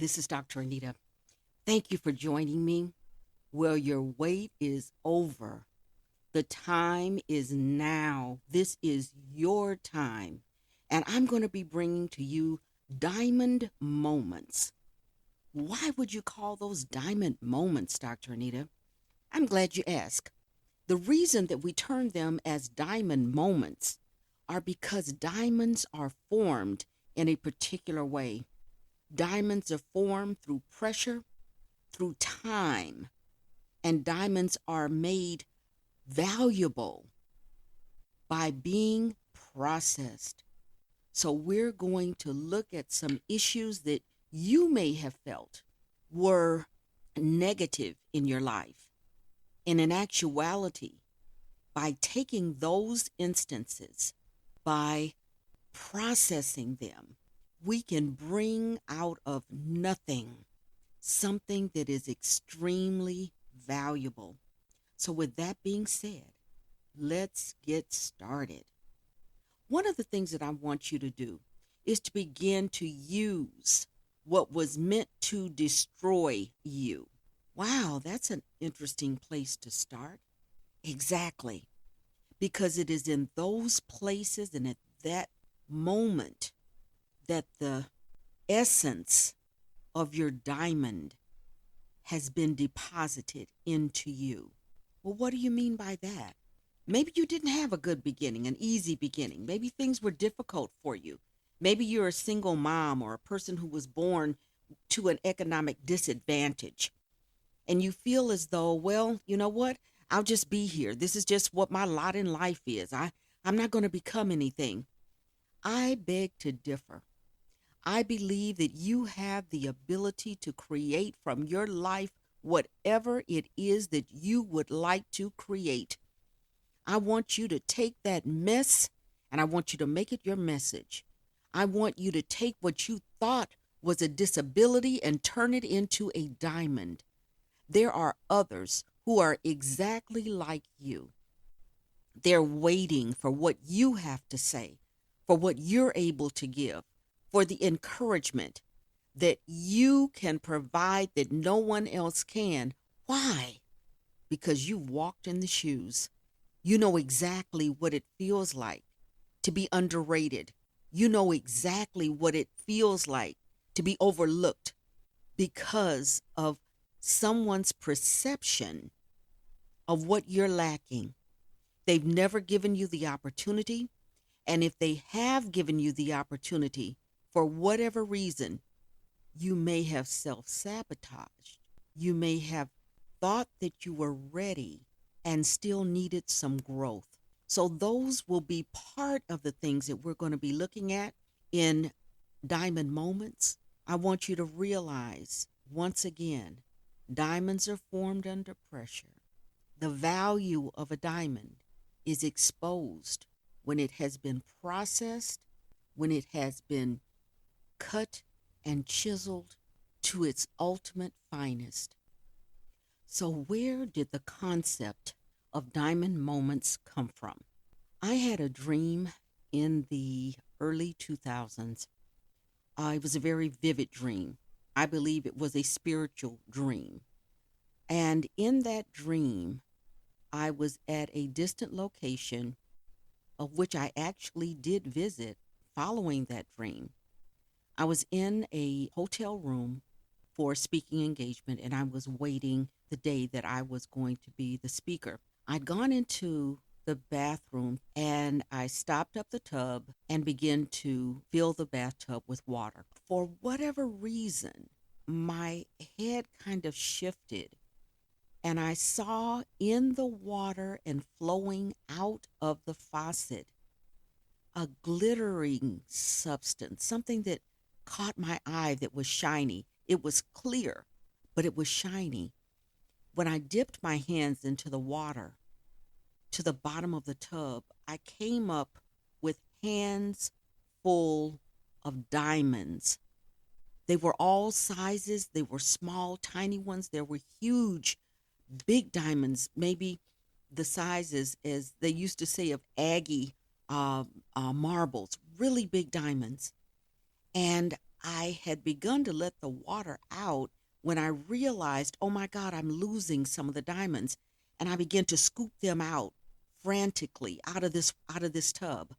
This is Dr. Anita. Thank you for joining me. Well, your wait is over. The time is now. This is your time. And I'm going to be bringing to you diamond moments. Why would you call those diamond moments, Dr. Anita? I'm glad you asked. The reason that we term them as diamond moments are because diamonds are formed in a particular way. Diamonds are formed through pressure, through time, and diamonds are made valuable by being processed. So, we're going to look at some issues that you may have felt were negative in your life. And in actuality, by taking those instances, by processing them, we can bring out of nothing something that is extremely valuable. So, with that being said, let's get started. One of the things that I want you to do is to begin to use what was meant to destroy you. Wow, that's an interesting place to start. Exactly. Because it is in those places and at that moment that the essence of your diamond has been deposited into you. Well, what do you mean by that? Maybe you didn't have a good beginning, an easy beginning. Maybe things were difficult for you. Maybe you're a single mom or a person who was born to an economic disadvantage. And you feel as though, well, you know what? I'll just be here. This is just what my lot in life is. I'm not going to become anything. I beg to differ. I believe that you have the ability to create from your life whatever it is that you would like to create. I want you to take that mess and I want you to make it your message. I want you to take what you thought was a disability and turn it into a diamond. There are others who are exactly like you. They're waiting for what you have to say, for what you're able to give, for the encouragement that you can provide that no one else can. Why? Because you walked in the shoes. You know exactly what it feels like to be underrated. You know exactly what it feels like to be overlooked because of someone's perception of what you're lacking. They've never given you the opportunity. And if they have given you the opportunity, for whatever reason, you may have self sabotaged. You may have thought that you were ready and still needed some growth. So, those will be part of the things that we're going to be looking at in Diamond Moments. I want you to realize once again, diamonds are formed under pressure. The value of a diamond is exposed when it has been processed, when it has been cut and chiseled to its ultimate finest. So, where did the concept of diamond moments come from? I had a dream in the early 2000s. It was a very vivid dream. I believe it was a spiritual dream. And in that dream, I was at a distant location of which I actually did visit following that dream. I was in a hotel room for a speaking engagement and I was waiting the day that I was going to be the speaker. I'd gone into the bathroom and I stopped up the tub and began to fill the bathtub with water. For whatever reason, my head kind of shifted and I saw in the water and flowing out of the faucet a glittering substance, something that caught my eye that was shiny. It was clear, but it was shiny. When I dipped my hands into the water to the bottom of the tub, I came up with hands full of diamonds. They were all sizes. They were small, tiny ones. There were huge, big diamonds, maybe the sizes, as they used to say, of Aggie marbles, really big diamonds. And I had begun to let the water out when I realized, oh my God, I'm losing some of the diamonds. And I began to scoop them out frantically out of this tub.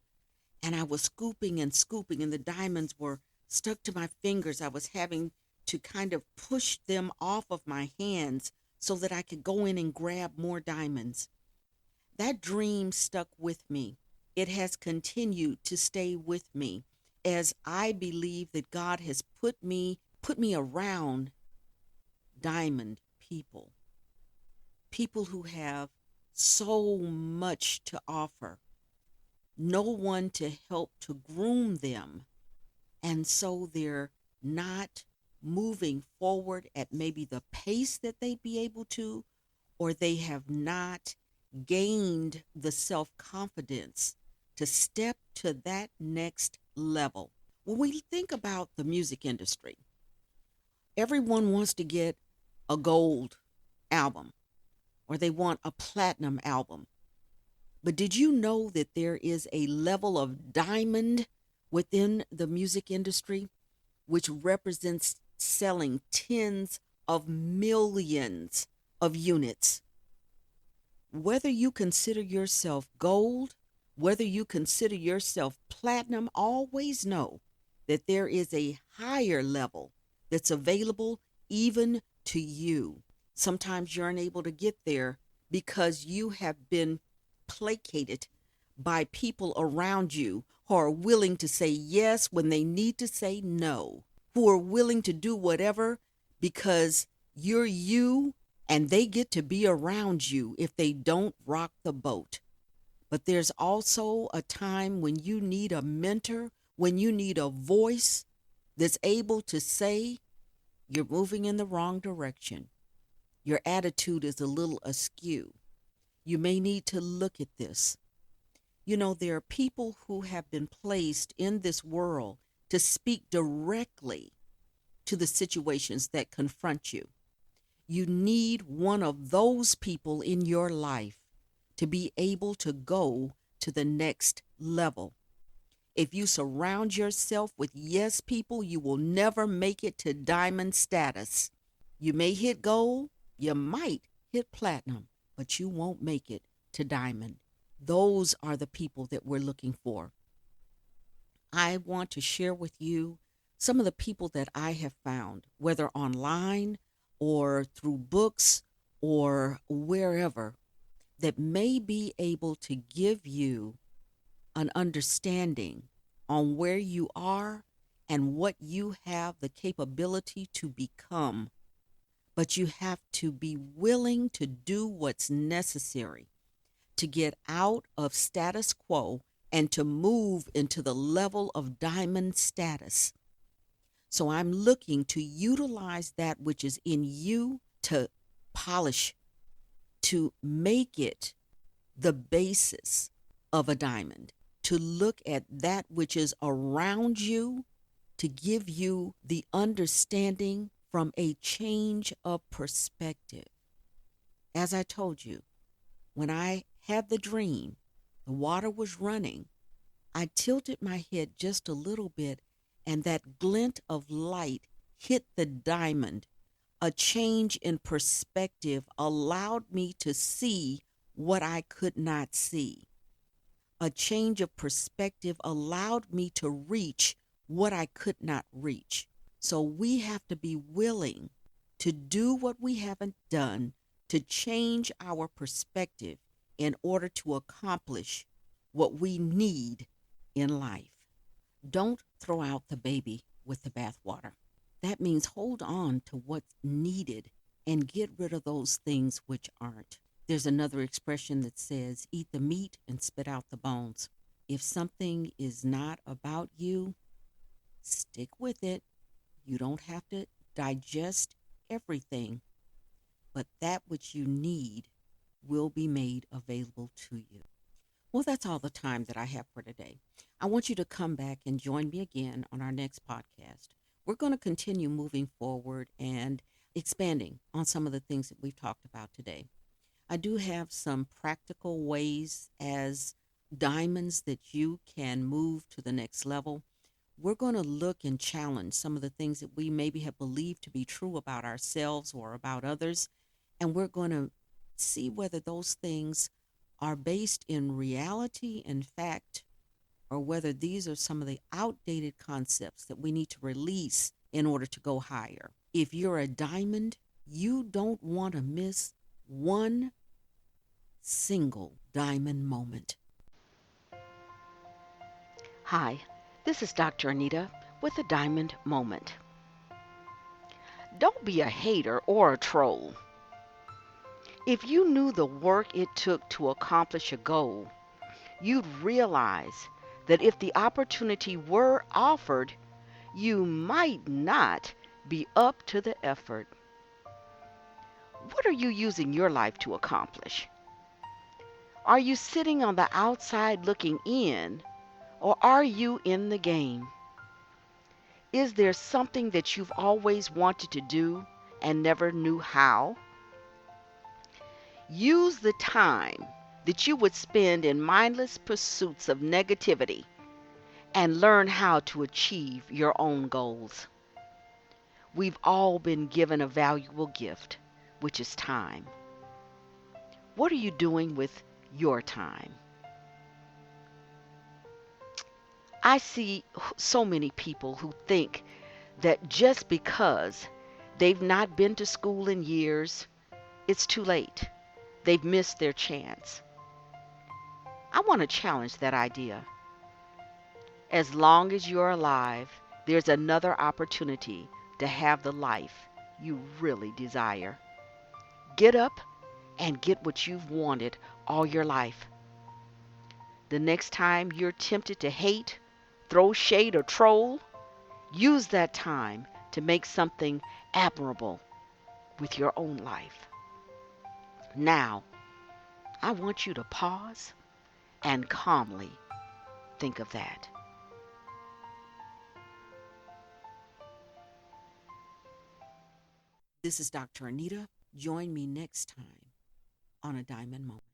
And I was scooping and scooping, and the diamonds were stuck to my fingers. I was having to kind of push them off of my hands so that I could go in and grab more diamonds. That dream stuck with me. It has continued to stay with me as I believe that God has put me around diamond people, people who have so much to offer, no one to help to groom them, and so they're not moving forward at maybe the pace that they'd be able to, or they have not gained the self confidence to step to that next level. When we think about the music industry, everyone wants to get a gold album or they want a platinum album. But did you know that there is a level of diamond within the music industry, which represents selling tens of millions of units? Whether you consider yourself gold, whether you consider yourself platinum, always know that there is a higher level that's available even to you. Sometimes you're unable to get there because you have been placated by people around you who are willing to say yes when they need to say no, who are willing to do whatever because you're you and they get to be around you if they don't rock the boat. But there's also a time when you need a mentor, when you need a voice that's able to say, you're moving in the wrong direction. Your attitude is a little askew. You may need to look at this. You know, there are people who have been placed in this world to speak directly to the situations that confront you. You need one of those people in your life to be able to go to the next level. If you surround yourself with yes people, you will never make it to diamond status. You may hit gold, you might hit platinum, but you won't make it to diamond. Those are the people that we're looking for. I want to share with you some of the people that I have found, whether online or through books or wherever, that may be able to give you an understanding on where you are and what you have the capability to become. But you have to be willing to do what's necessary to get out of status quo and to move into the level of diamond status. So I'm looking to utilize that which is in you to polish, to make it the basis of a diamond, to look at that which is around you, to give you the understanding from a change of perspective. As I told you, when I had the dream, the water was running. I tilted my head just a little bit, and that glint of light hit the diamond. A change in perspective allowed me to see what I could not see. A change of perspective allowed me to reach what I could not reach. So we have to be willing to do what we haven't done, to change our perspective in order to accomplish what we need in life. Don't throw out the baby with the bathwater. That means hold on to what's needed and get rid of those things which aren't. There's another expression that says, eat the meat and spit out the bones. If something is not about you, stick with it. You don't have to digest everything, but that which you need will be made available to you. Well, that's all the time that I have for today. I want you to come back and join me again on our next podcast. We're going to continue moving forward and expanding on some of the things that we've talked about today. I do have some practical ways as diamonds that you can move to the next level. we're going to look and challenge some of the things that we maybe have believed to be true about ourselves or about others. And we're going to see whether those things are based in reality and fact, or whether these are some of the outdated concepts that we need to release in order to go higher. If you're a diamond, you don't want to miss one single diamond moment. Hi, this is Dr. Anita with a Diamond Moment. Don't be a hater or a troll. If you knew the work it took to accomplish a goal, you'd realize that if the opportunity were offered, you might not be up to the effort. What are you using your life to accomplish? Are you sitting on the outside looking in, or are you in the game? Is there something that you've always wanted to do and never knew how? Use the time that you would spend in mindless pursuits of negativity and learn how to achieve your own goals. We've all been given a valuable gift, which is time. What are you doing with your time? I see so many people who think that just because they've not been to school in years, it's too late. They've missed their chance. I want to challenge that idea. As long as you're alive, there's another opportunity to have the life you really desire. Get up and get what you've wanted all your life. The next time you're tempted to hate, throw shade, or troll, use that time to make something admirable with your own life. Now, I want you to pause and calmly think of that. This is Dr. Anita. Join me next time on A Diamond Moment.